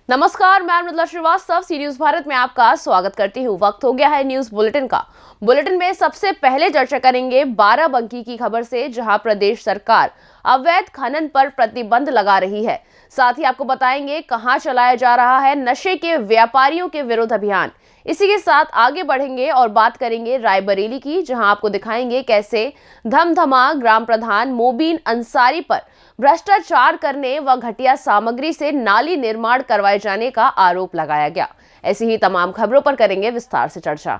नमस्कार, मैं मृदुला श्रीवास्तव सी न्यूज भारत में आपका स्वागत करती हूँ। वक्त हो गया है न्यूज बुलेटिन का। बुलेटिन में सबसे पहले चर्चा करेंगे बाराबंकी की खबर से, जहां प्रदेश सरकार अवैध खनन पर प्रतिबंध लगा रही है। साथ ही आपको बताएंगे कहां चलाया जा रहा है नशे के व्यापारियों के विरुद्ध अभियान। इसी के साथ आगे बढ़ेंगे और बात करेंगे रायबरेली की, जहां आपको दिखाएंगे कैसे धमधमा ग्राम प्रधान मोबीन अंसारी पर भ्रष्टाचार करने व घटिया सामग्री से नाली निर्माण करवाए जाने का आरोप लगाया गया। ऐसी ही तमाम खबरों पर करेंगे विस्तार से चर्चा।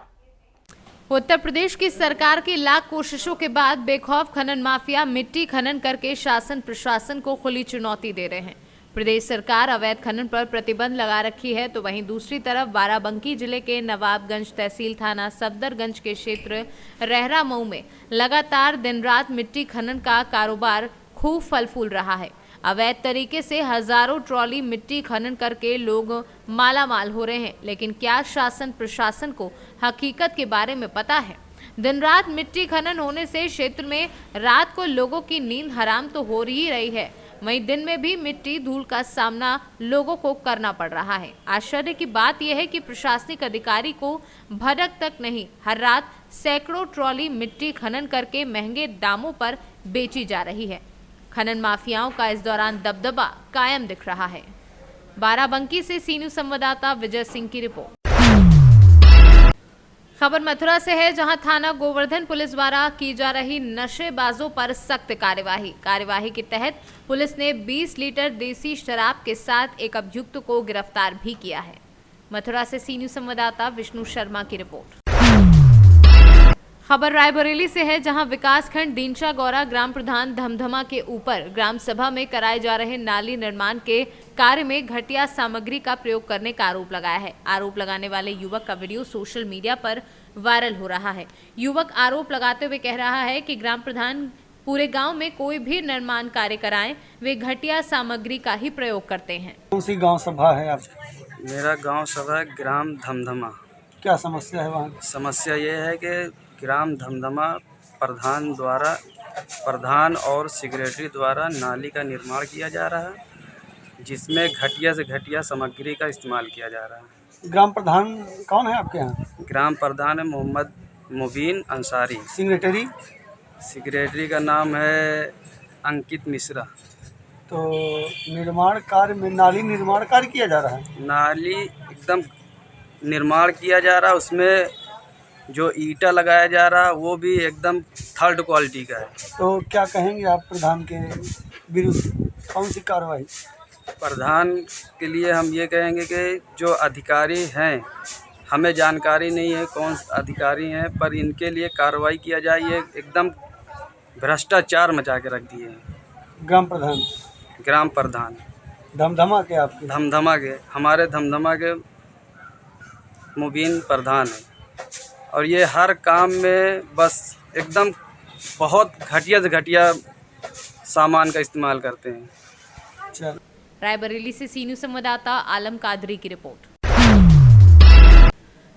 उत्तर प्रदेश की सरकार की लाख कोशिशों के बाद बेखौफ खनन माफिया मिट्टी खनन करके शासन प्रशासन को खुली चुनौती दे रहे हैं। प्रदेश सरकार अवैध खनन पर प्रतिबंध लगा रखी है, तो वहीं दूसरी तरफ बाराबंकी जिले के नवाबगंज तहसील थाना सफदरगंज के क्षेत्र रहरा मऊ में लगातार दिन रात मिट्टी खनन का कारोबार खूब फल फूल रहा है। अवैध तरीके से हजारों ट्रॉली मिट्टी खनन करके लोग माला माल हो रहे हैं, लेकिन क्या शासन प्रशासन को हकीकत के बारे में पता है? दिन रात मिट्टी खनन होने से क्षेत्र में रात को लोगों की नींद हराम तो हो ही रही है, वहीं दिन में भी मिट्टी धूल का सामना लोगों को करना पड़ रहा है। आश्चर्य की बात यह है कि प्रशासनिक अधिकारी को भनक तक नहीं, हर रात सैकड़ों ट्रॉली मिट्टी खनन करके महंगे दामों पर बेची जा रही है। खनन माफियाओं का इस दौरान दबदबा कायम दिख रहा है। बाराबंकी से सी न्यूज संवाददाता विजय सिंह की रिपोर्ट। खबर मथुरा से है, जहां थाना गोवर्धन पुलिस द्वारा की जा रही नशेबाजों पर सख्त कार्यवाही के तहत पुलिस ने 20 लीटर देसी शराब के साथ एक अभियुक्त को गिरफ्तार भी किया है। मथुरा से सी न्यूज संवाददाता विष्णु शर्मा की रिपोर्ट। खबर रायबरेली से है, जहां विकासखंड दीनचा गौरा ग्राम प्रधान धमधमा के ऊपर ग्राम सभा में कराए जा रहे नाली निर्माण के कार्य में घटिया सामग्री का प्रयोग करने का आरोप लगाया है। आरोप लगाने वाले युवक का वीडियो सोशल मीडिया पर वायरल हो रहा है। युवक आरोप लगाते हुए कह रहा है कि ग्राम प्रधान पूरे गांव में कोई भी निर्माण कार्य कराएं, वे घटिया सामग्री का ही प्रयोग करते हैं। कौन सी गांव सभा है आपकी? मेरा गांव सभा है ग्राम धमधमा। क्या समस्या है वहाँ? समस्या ये है कि ग्राम धमधमा प्रधान और सेक्रेटरी द्वारा नाली का निर्माण किया जा रहा है, जिसमें घटिया से घटिया सामग्री का इस्तेमाल किया जा रहा है। ग्राम प्रधान कौन है आपके यहाँ? ग्राम प्रधान है मोहम्मद मोबीन अंसारी। सेक्रेटरी का नाम है अंकित मिश्रा। तो निर्माण कार्य में नाली निर्माण कार्य किया जा रहा है? नाली एकदम निर्माण किया जा रहा है, उसमें जो ईंटा लगाया जा रहा है वो भी एकदम थर्ड क्वालिटी का है। तो क्या कहेंगे आप प्रधान के विरुद्ध? कौन सी कार्रवाई? प्रधान के लिए हम ये कहेंगे कि जो अधिकारी हैं, हमें जानकारी नहीं है कौन अधिकारी हैं, पर इनके लिए कार्रवाई किया जाए। ये एकदम भ्रष्टाचार मचा के रख दिए हैं। ग्राम प्रधान धमधमा के आपके? धमधमा के, हमारे धमधमा के मुबीन प्रधान है, और ये हर काम में बस एकदम बहुत घटिया से घटिया सामान का इस्तेमाल करते हैं। रायबरेली से सी न्यूज संवाददाता आलम कादरी की रिपोर्ट।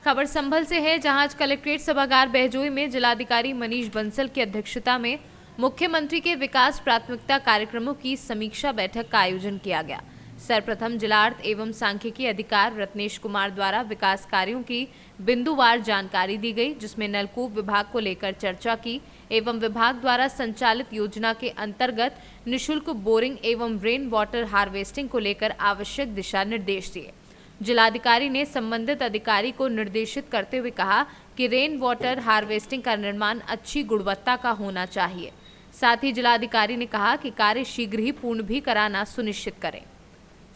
खबर संभल से है, जहां आज कलेक्ट्रेट सभागार बहजोई में जिलाधिकारी मनीष बंसल की अध्यक्षता में मुख्यमंत्री के विकास प्राथमिकता कार्यक्रमों की समीक्षा बैठक का आयोजन किया गया। सर्वप्रथम जिला अर्थ एवं सांख्यिकी अधिकार रत्नेश कुमार द्वारा विकास कार्यों की बिंदुवार जानकारी दी गई, जिसमें नलकूप विभाग को लेकर चर्चा की एवं विभाग द्वारा संचालित योजना के अंतर्गत निशुल्क बोरिंग एवं रेन वाटर हार्वेस्टिंग को लेकर आवश्यक दिशा निर्देश दिए। जिलाधिकारी ने संबंधित अधिकारी को निर्देशित करते हुए कहा कि रेन वाटर हार्वेस्टिंग का निर्माण अच्छी गुणवत्ता का होना चाहिए। साथ ही जिलाधिकारी ने कहा कि कार्य शीघ्र ही पूर्ण भी कराना सुनिश्चित करें।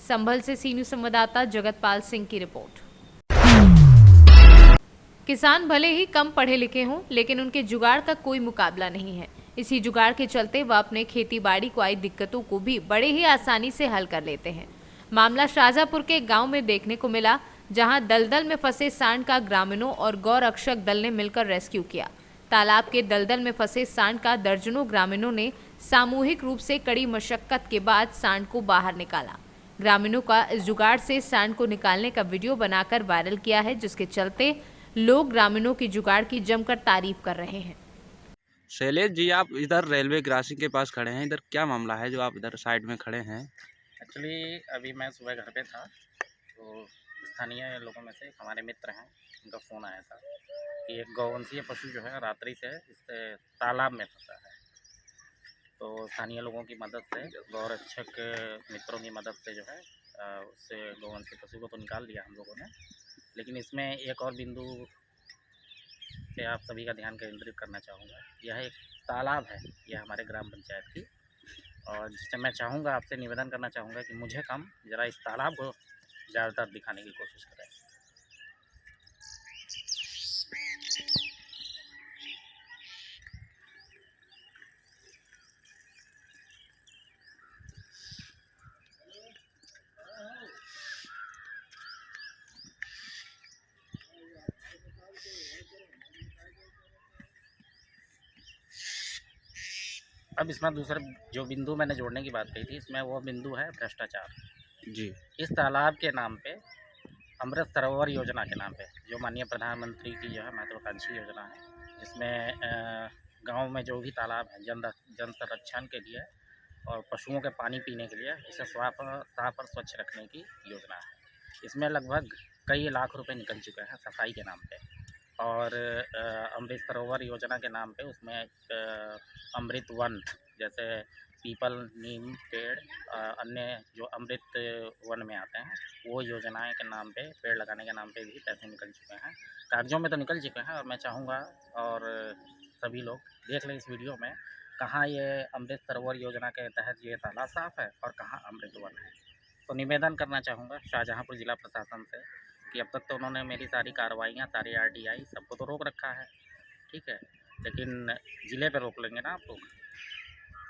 संभल से सी न्यूज संवाददाता जगतपाल सिंह की रिपोर्ट। किसान भले ही कम पढ़े लिखे हों, लेकिन उनके जुगाड़ का कोई मुकाबला नहीं है। इसी जुगाड़ के चलते वह अपने खेती बाड़ी को आई दिक्कतों को भी बड़े ही आसानी से हल कर लेते हैं। मामला शाहजहांपुर के गांव में देखने को मिला, जहां दलदल में फंसे सांड का ग्रामीणों और गौ रक्षक दल ने मिलकर रेस्क्यू किया। तालाब के दलदल में फंसे सांड का दर्जनों ग्रामीणों ने सामूहिक रूप से कड़ी मशक्कत के बाद सांड को बाहर निकाला। ग्रामीणों का इस जुगाड़ से सांड को निकालने का वीडियो बनाकर वायरल किया है, जिसके चलते लोग ग्रामीणों की जुगाड़ की जमकर तारीफ कर रहे हैं। शैलेश जी, आप इधर रेलवे क्रॉसिंग के पास खड़े हैं, इधर क्या मामला है जो आप इधर साइड में खड़े हैं? एक्चुअली अभी मैं सुबह घर पे था, तो स्थानीय लोगों में से हमारे मित्र हैं, उनका फ़ोन आया था कि एक गौवंशीय पशु जो है रात्रि से इस तालाब में फंसा है। तो स्थानीय लोगों की मदद से, गौरक्षक मित्रों की मदद से जो है उससे गौवंशीय पशु को तो निकाल दिया हम लोगों ने। लेकिन इसमें एक और बिंदु पे आप सभी का ध्यान केंद्रित करना चाहूँगा। यह एक तालाब है, यह हमारे ग्राम पंचायत की, और जिससे मैं चाहूँगा, आपसे निवेदन करना चाहूँगा कि मुझे कम ज़रा इस तालाब को ज़्यादातर दिखाने की कोशिश करें। अब इसमें दूसरा जो बिंदु मैंने जोड़ने की बात कही थी, इसमें वो बिंदु है भ्रष्टाचार। जी। इस तालाब के नाम पे, अमृत सरोवर योजना के नाम पे, जो माननीय प्रधानमंत्री की जो है महत्वाकांक्षी योजना है, जिसमें गांव में जो भी तालाब है जन संरक्षण के लिए और पशुओं के पानी पीने के लिए इसे साफ और स्वच्छ रखने की योजना है। इसमें लगभग कई लाख रुपए निकल चुके हैं सफाई के नाम पे, और अमृत सरोवर योजना के नाम पे उसमें अमृत वन, जैसे पीपल, नीम पेड़, अन्य जो अमृत वन में आते हैं, वो योजनाएं के नाम पे, पेड़ लगाने के नाम पे भी पैसे निकल चुके हैं। कागजों में तो निकल चुके हैं, और मैं चाहूँगा और सभी लोग देख लें इस वीडियो में, कहाँ ये अमृत सरोवर योजना के तहत ये तालाब साफ़ है और कहाँ अमृत वन है। तो निवेदन करना चाहूँगा शाहजहाँपुर ज़िला प्रशासन से कि अब तक तो उन्होंने मेरी सारी कार्रवाइयाँ, सारी RTI सबको तो रोक रखा है, ठीक है, लेकिन ज़िले पे रोक लेंगे ना आप लोग।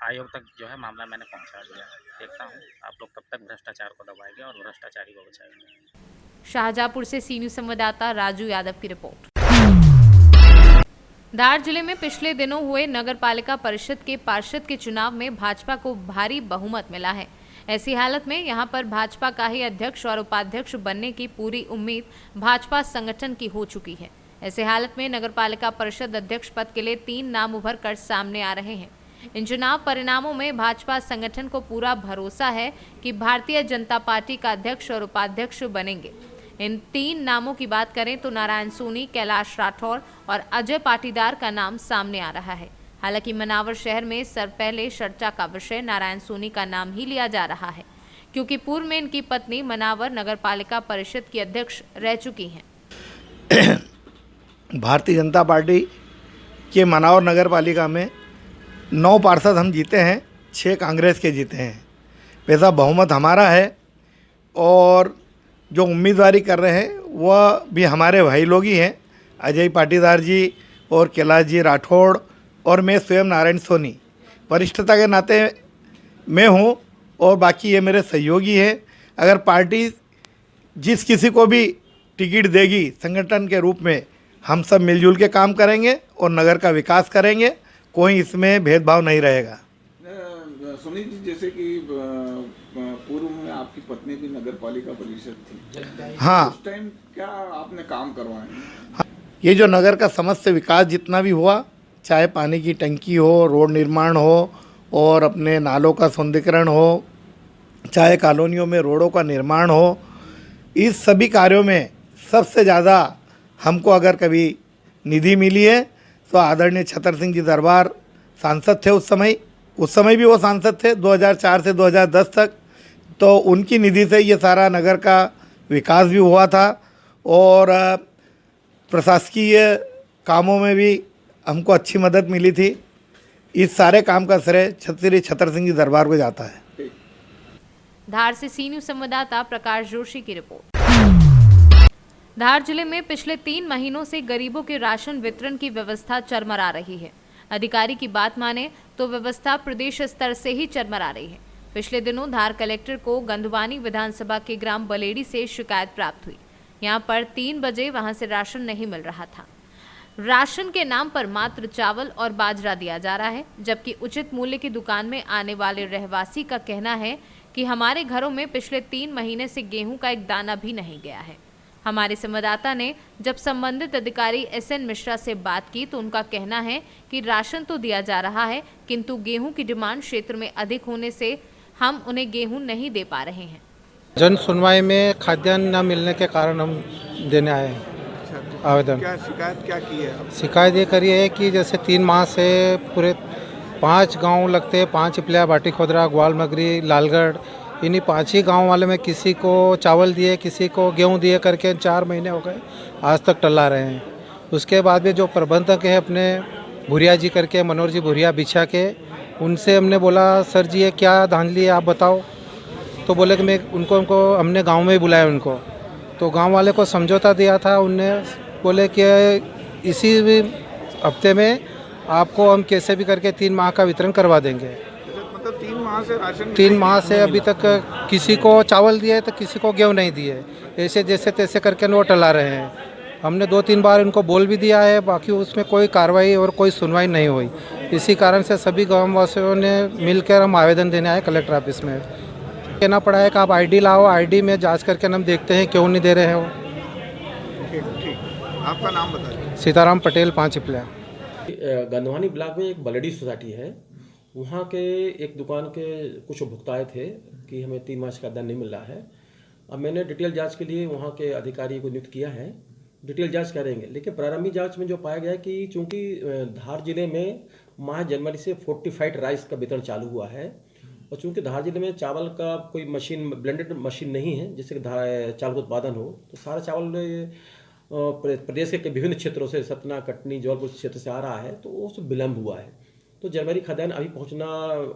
आयोग तक जो है मामला मैंने पहुंचा दिया है। देखता हूँ आप लोग कब तक भ्रष्टाचार को दबाएंगे और भ्रष्टाचारी को बचाएंगे। शाहजहाँपुर से सी न्यूज़ संवाददाता राजू यादव की रिपोर्ट। धार जिले में पिछले दिनों हुए नगर पालिका परिषद के पार्षद के चुनाव में भाजपा को भारी बहुमत मिला है। ऐसी हालत में यहां पर भाजपा का ही अध्यक्ष और उपाध्यक्ष बनने की पूरी उम्मीद भाजपा संगठन की हो चुकी है। ऐसे हालत में नगर पालिका परिषद अध्यक्ष पद के लिए 3 नाम उभर कर सामने आ रहे हैं। इन चुनाव परिणामों में भाजपा संगठन को पूरा भरोसा है कि भारतीय जनता पार्टी का अध्यक्ष और उपाध्यक्ष बनेंगे। इन 3 नामों की बात करें तो नारायण सोनी, कैलाश राठौर और अजय पाटीदार का नाम सामने आ रहा है। हालांकि मनावर शहर में पहले चर्चा का विषय नारायण सोनी का नाम ही लिया जा रहा है, क्योंकि पूर्व में इनकी पत्नी मनावर नगर पालिका परिषद की अध्यक्ष रह चुकी हैं। भारतीय जनता पार्टी के मनावर नगर पालिका में 9 पार्षद हम जीते हैं, 6 कांग्रेस के जीते हैं। वैसा बहुमत हमारा है, और जो उम्मीदवारी कर रहे हैं वह भी हमारे भाई लोग ही हैं, अजय पाटीदार जी और कैलाश जी राठौड़, और मैं स्वयं नारायण सोनी। वरिष्ठता के नाते मैं हूँ और बाकी ये मेरे सहयोगी हैं। अगर पार्टी जिस किसी को भी टिकट देगी संगठन के रूप में, हम सब मिलजुल के काम करेंगे और नगर का विकास करेंगे। कोई इसमें भेदभाव नहीं रहेगा। सुनील जी, जैसे कि पूर्व में आपकी पत्नी भी नगर पालिका परिषद थी, हाँ, उस टाइम क्या आपने काम करवाए? हाँ, ये जो नगर का समस्त विकास जितना भी हुआ, चाहे पानी की टंकी हो, रोड निर्माण हो, और अपने नालों का सौंदर्यीकरण हो, चाहे कॉलोनियों में रोडों का निर्माण हो, इस सभी कार्यों में सबसे ज़्यादा हमको अगर कभी निधि मिली है तो आदरणीय छतर सिंह जी दरबार सांसद थे उस समय भी वो सांसद थे 2004 से 2010 तक। तो उनकी निधि से ये सारा नगर का विकास भी हुआ था, और प्रशासकीय कामों में भी हमको अच्छी मदद मिली थी। इस सारे काम का श्रेय श्री छतर सिंह जी दरबार को जाता है। धार से सी न्यूज़ संवाददाता प्रकाश जोशी की रिपोर्ट। धार जिले में पिछले 3 महीनों से गरीबों के राशन वितरण की व्यवस्था चरमरा रही है। अधिकारी की बात माने तो व्यवस्था प्रदेश स्तर से ही चरमरा रही है। पिछले दिनों धार कलेक्टर को गंधवानी विधानसभा के ग्राम बलेड़ी से शिकायत प्राप्त हुई। यहां पर 3 बजे वहां से राशन नहीं मिल रहा था। राशन के नाम पर मात्र चावल और बाजरा दिया जा रहा है, जबकि उचित मूल्य की दुकान में आने वाले रहवासी का कहना है कि हमारे घरों में पिछले 3 महीने से गेहूं का एक दाना भी नहीं गया है। हमारे संवाददाता ने जब संबंधित अधिकारी SN मिश्रा से बात की तो उनका कहना है कि राशन तो दिया जा रहा है, किंतु गेहूं की डिमांड क्षेत्र में अधिक होने से हम उन्हें गेहूं नहीं दे पा रहे हैं। जन सुनवाई में खाद्यान्न न मिलने के कारण हम देने आए हैं आवेदन। क्या शिकायत क्या की है आप? शिकायत ये करी है कि जैसे 3 माह से पूरे 5 गांव लगते हैं, 5 पिपलिया, बाटी खोदरा, ग्वाल मगरी, लालगढ़, इन्हीं 5 ही गाँव वाले में किसी को चावल दिए, किसी को गेहूँ दिए करके 4 महीने हो गए, आज तक टल्ला रहे हैं। उसके बाद में जो प्रबंधक है अपने भुरिया जी करके, मनोहर जी भुरिया बिछा के, उनसे हमने बोला सर जी ये क्या धांधली है आप बताओ। तो बोले कि मैं उनको हमने गांव में ही बुलाया उनको, तो गांव वाले को समझौता दिया था। उनने बोले कि इसी हफ्ते में आपको हम कैसे भी करके 3 माह का वितरण करवा देंगे। मतलब 3 माह से राशन 3 माह से अभी तक किसी को चावल दिए तो किसी को गेहूँ नहीं दिए, ऐसे जैसे तैसे करके वो टला रहे हैं। हमने 2-3 बार उनको बोल भी दिया है, बाकी उसमें कोई कार्रवाई और कोई सुनवाई नहीं हुई। इसी कारण से सभी गाँव वासियों ने मिलकर हम आवेदन देने आए कलेक्टर ऑफिस में। कहना पड़ा है कि आप आईडी लाओ, आईडी में जांच करके हम देखते हैं क्यों नहीं दे रहे हो। ठीक। आपका नाम बताइए। सीताराम पटेल, 5 पिपलिया। गंधवानी ब्लॉक में एक बलडी सोसाइटी है, वहाँ के एक दुकान के कुछ उपभोक्ता आए थे कि हमें 3 माह का खाद्यान्न नहीं मिल रहा है। अब मैंने डिटेल जांच के लिए वहाँ के अधिकारी को नियुक्त किया है, डिटेल जांच करेंगे। लेकिन प्रारंभिक जांच में जो पाया गया है कि चूँकि धार जिले में माह जनवरी से फोर्टिफाइड राइस का वितरण चालू हुआ है, और चूँकि धार जिले में चावल का कोई मशीन, ब्लेंडेड मशीन नहीं है जिससे कि चावल का उत्पादन हो, तो सारा चावल प्रदेश के विभिन्न क्षेत्रों से, सतना, कटनी, जौलपुर क्षेत्र से आ रहा है, तो वो सब विलम्ब हुआ है। तो जनवरी खाद्यान्न अभी पहुंचना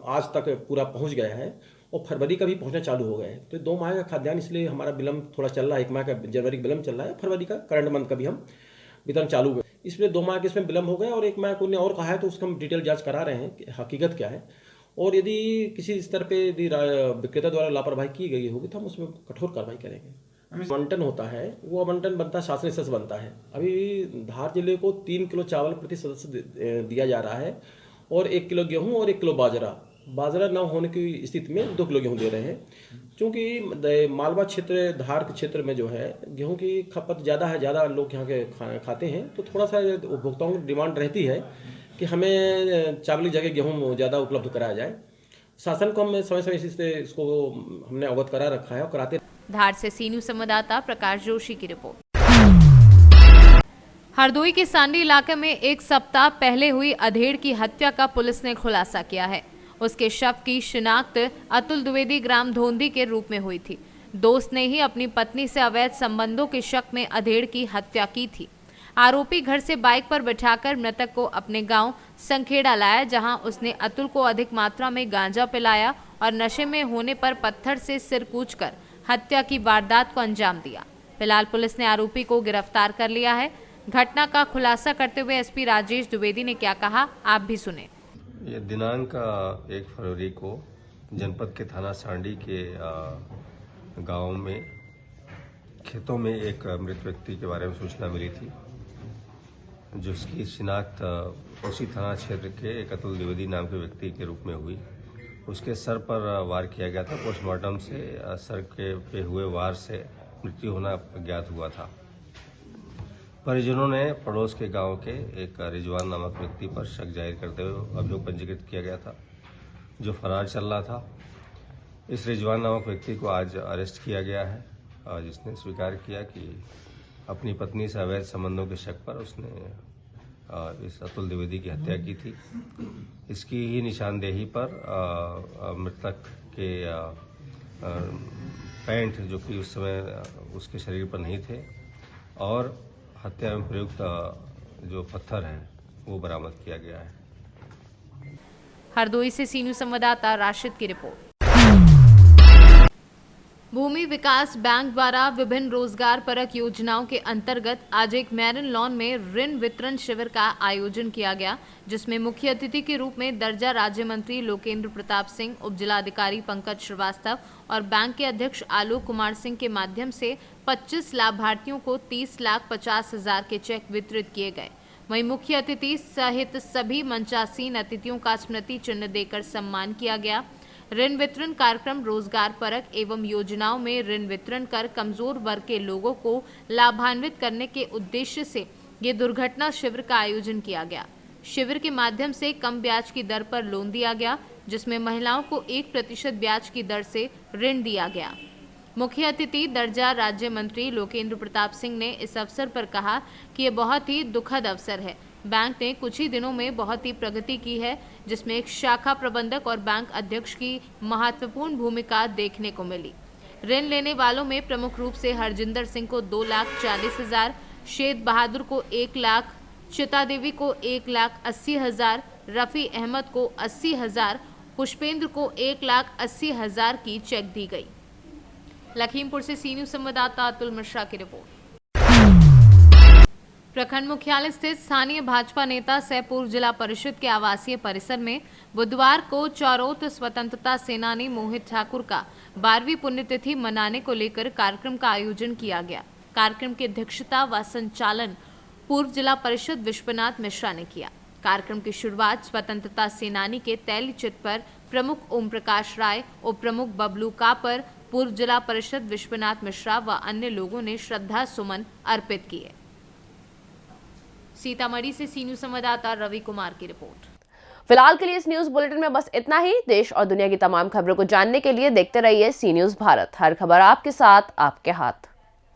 आज तक पूरा पहुंच गया है, और फरवरी का भी पहुंचना चालू हो गया है। तो 2 माह का खाद्यान्न इसलिए हमारा विलम्ब थोड़ा चल रहा है। 1 माह का जनवरी का विलम्ब चल रहा है, फरवरी का करंट मंथ का भी हम वितरण चालू हुआ, इसलिए 2 माह के इसमें विलम्ब हो गया। और 1 माह को उन्हें और कहा है, तो उसका हम डिटेल जाँच करा रहे हैं कि हकीकत क्या है, और यदि किसी स्तर पे यदि विक्रेता द्वारा लापरवाही की गई होगी तो हम उसमें कठोर कार्रवाई करेंगे। आवंटन होता है, वो आवंटन बनता है, शासन स्तर से बनता है। अभी धार जिले को 3 किलो चावल प्रति सदस्य दिया जा रहा है, और 1 किलो गेहूँ और 1 किलो बाजरा न होने की स्थिति में 2 किलो गेहूँ दे रहे हैं। क्योंकि मालवा क्षेत्र, धार के क्षेत्र में जो है गेहूँ की खपत ज़्यादा है, ज़्यादा लोग यहाँ के खाते हैं, तो थोड़ा सा उपभोक्ताओं की डिमांड रहती है कि हमें चावल की जगह गेहूँ ज़्यादा उपलब्ध कराया जाए। शासन को हम समय समय से इसको हमने अवगत करा रखा है और कराते। धार से सीनू संवाददाता प्रकाश जोशी की रिपोर्ट। हरदोई के सांडी इलाके में 1 सप्ताह पहले हुई अधेड़ की हत्या का पुलिस ने खुलासा किया है। उसके शव की शिनाख्त अतुल द्विवेदी ग्राम धोंदी के रूप में हुई थी। दोस्त ने ही अपनी पत्नी से अवैध संबंधों के शक में अधेड़ की हत्या की थी। आरोपी घर से बाइक पर बिठाकर मृतक को अपने गांव संखेड़ा लाया, जहां उसने अतुल को अधिक मात्रा में गांजा पिलाया और नशे में होने पर पत्थर से सिर कूचकर हत्या की वारदात को अंजाम दिया। फिलहाल पुलिस ने आरोपी को गिरफ्तार कर लिया है। घटना का खुलासा करते हुए एसपी राजेश द्विवेदी ने क्या कहा, आप भी सुने। ये दिनांक 1 फरवरी को जनपद के थाना सांडी के गांव में खेतों में एक मृत व्यक्ति के बारे में सूचना मिली थी, जिसकी शिनाख्त उसी थाना क्षेत्र के एक अतुल द्विवेदी नाम के व्यक्ति के रूप में हुई। उसके सर पर वार किया गया था। पोस्टमार्टम से सर के पे हुए वार से मृत्यु होना ज्ञात हुआ था। परिजनों ने पड़ोस के गांव के एक रिजवान नामक व्यक्ति पर शक जाहिर करते हुए अभियोग पंजीकृत किया गया था, जो फरार चल रहा था। इस रिजवान नामक व्यक्ति को आज अरेस्ट किया गया है, जिसने स्वीकार किया कि अपनी पत्नी से अवैध संबंधों के शक पर उसने इस अतुल द्विवेदी की हत्या की थी। इसकी ही निशानदेही पर मृतक के पैंट, जो कि उस समय उसके शरीर पर नहीं थे, और हत्या में प्रयुक्त जो पत्थर है वो बरामद किया गया है। हरदोई से सीनू संवाददाता राशिद की रिपोर्ट। भूमि विकास बैंक द्वारा विभिन्न रोजगार परक योजनाओं के अंतर्गत आज एक मैरन लॉन में ऋण वितरण शिविर का आयोजन किया गया, जिसमें मुख्य अतिथि के रूप में दर्जा राज्य मंत्री लोकेंद्र प्रताप सिंह, उपजिलाधिकारी पंकज श्रीवास्तव और बैंक के अध्यक्ष आलोक कुमार सिंह के माध्यम से 25 लाभार्थियों को 30,50,000 के चेक वितरित किए गए। वहीं मुख्य अतिथि सहित सभी मंचासीन अतिथियों का स्मृति चिन्ह देकर सम्मान किया गया। ऋण वितरण कार्यक्रम रोजगार परक एवं योजनाओं में ऋण वितरण कर कमजोर वर्ग के लोगों को लाभान्वित करने के उद्देश्य से ये दुर्घटना शिविर का आयोजन किया गया। शिविर के माध्यम से कम ब्याज की दर पर लोन दिया गया, जिसमें महिलाओं को 1% ब्याज की दर से ऋण दिया गया। मुख्य अतिथि दर्जा राज्य मंत्री लोकेंद्र प्रताप सिंह ने इस अवसर पर कहा कि ये बहुत ही दुखद अवसर है। बैंक ने कुछ ही दिनों में बहुत ही प्रगति की है, जिसमें एक शाखा प्रबंधक और बैंक अध्यक्ष की महत्वपूर्ण भूमिका देखने को मिली। ऋण लेने वालों में प्रमुख रूप से हरजिंदर सिंह को 2,40,000, शेद बहादुर को 1 लाख, चिता देवी को 1,80,000, रफ़ी अहमद को 80,000, पुष्पेंद्र को 1,80,000 की चेक दी गई। लखीमपुर से सी न्यूज़ संवाददाता अतुल मिश्रा की रिपोर्ट। प्रखंड मुख्यालय स्थित स्थानीय भाजपा नेता सह पूर्व जिला परिषद के आवासीय परिसर में बुधवार को चौरोत स्वतंत्रता सेनानी मोहित ठाकुर का 12वीं पुण्यतिथि मनाने को लेकर कार्यक्रम का आयोजन किया गया। कार्यक्रम की अध्यक्षता व संचालन पूर्व जिला परिषद विश्वनाथ मिश्रा ने किया। कार्यक्रम की शुरुआत स्वतंत्रता सेनानी के तैली चित्र पर प्रमुख ओम प्रकाश राय, उप प्रमुख बबलू कापर, पूर्व जिला परिषद विश्वनाथ मिश्रा व अन्य लोगों ने श्रद्धा सुमन अर्पित किए। सीतामढ़ी से सी न्यूज़ संवाददाता रवि कुमार की रिपोर्ट। फिलहाल के लिए इस न्यूज बुलेटिन में बस इतना ही। देश और दुनिया की तमाम खबरों को जानने के लिए देखते रहिए सी न्यूज़ भारत। हर खबर आपके साथ, आपके हाथ।